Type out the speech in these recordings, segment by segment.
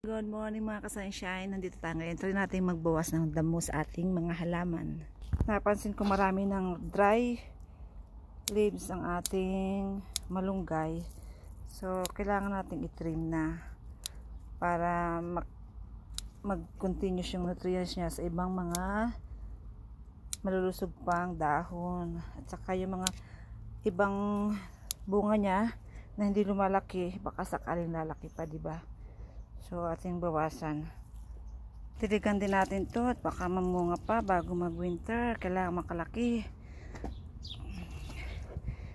Good morning mga ka-sunshine. Nandito tayo ngayon. Try natin magbawas ng damo sa ating mga halaman. Napansin ko marami ng dry leaves ang ating malunggay. So, kailangan natin i-trim na para mag-continuous yung nutrients niya sa ibang mga malulusog pang dahon. At saka yung mga ibang bunga niya na hindi lumalaki, baka sakaling lalaki pa, diba? So, ating bawasan. Titigan din natin to at baka mamunga pa bago mag-winter. Kailangan makalaki.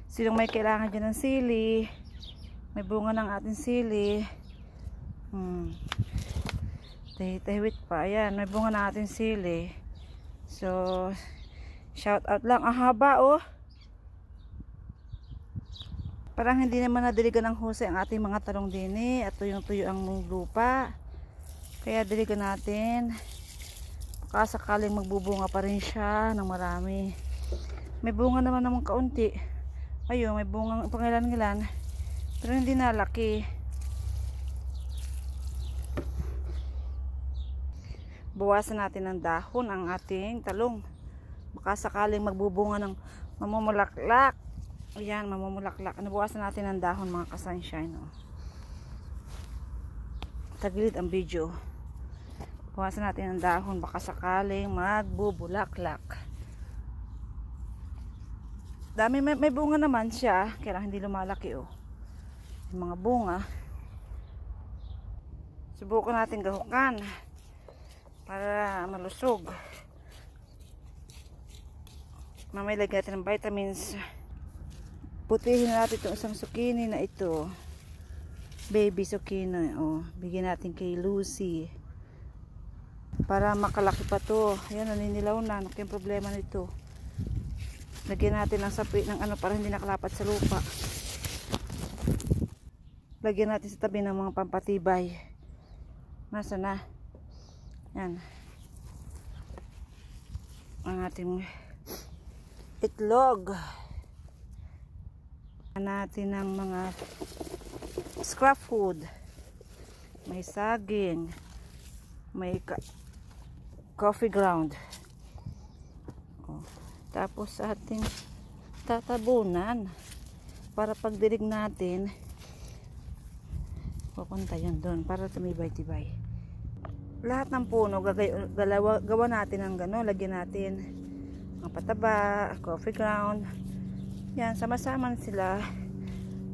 Sinong may kailangan dyan ng sili? May bunga ng ating sili. Tahit pa. Ayan, may bunga ng ating sili. So, shout out lang. Ang haba, oh. Parang hindi naman nadiligan ng husay ang ating mga talong dini at tuyong-tuyo ang lupa. Kaya diligan natin. Baka sakaling magbubunga pa rin siya ng marami. May bunga naman kaunti. Ayun, may bunga pangilan-ngilan. Pero hindi nalaki. Bawasan natin ng dahon ang ating talong. Baka sakaling magbubunga ng mamumulaklak. Ayan, mamumulaklak. Nabawasan natin ang dahon mga ka-sunshine. Oh. Tagilid ang video. Bawasan natin ang dahon. Baka sakaling magbubulaklak. Dami, may bunga naman siya. Kaya lang hindi lumalaki. Oh. Yung mga bunga. Subukan natin gahukan. Para malusog. Mamay lagyan natin ng vitamins. Putihin natin itong isang zucchini na ito. Baby zucchini. Oh, bigyan natin kay Lucy. Para makalaki pa to. Ayan, naninilaw na. Yung problema nito. Lagyan natin ng sapi ng ano para hindi nakalapat sa lupa. Lagyan natin sa tabi ng mga pampatibay. Nasa na? Yan. Ang ating itlog. Natin ng mga scrap food. May saging, may coffee ground. Oh. Tapos sa ating tatabunan para pagdilig natin pupunta yun doon para tumibay-tibay. Lahat ng puno gawa natin ng gano'n, lagyan natin ang pataba, coffee ground. Yan, sama-sama sila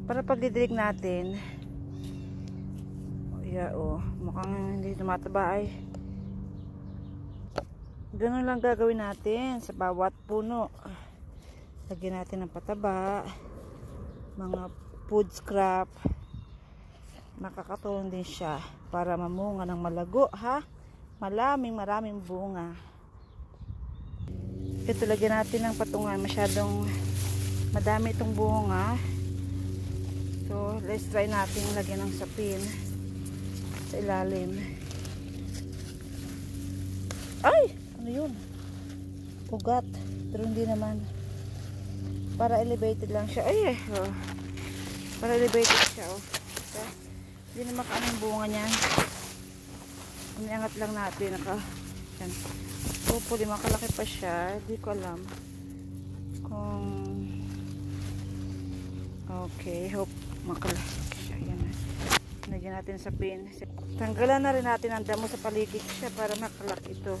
para pagdidilig natin. Yeah, oh, mukhang hindi tumataba ay. Ganun lang gagawin natin sa bawat puno. Lagyan natin ng pataba, mga food scrap. Makakatulong din siya para mamunga ng malago, ha? Maraming bunga. Ito, lagyan natin ng patungan. Masyadong madami itong bunga. So, let's try natin lagyan ng sapin sa ilalim. Ay! Ano yun? Ugat. Pero hindi naman. Para elevated lang siya. Ay! Oh. Para elevated siya. Oh. So, hindi naman kaano yung bunga niyan. Iniangat lang natin. Yan. Hopefully makalaki pa siya. Hindi ko alam kung okay, hope makalaki siya. Yan. Lagyan natin sa pin. Tanggalan na rin natin ang damo sa paligid siya para makalaki ito.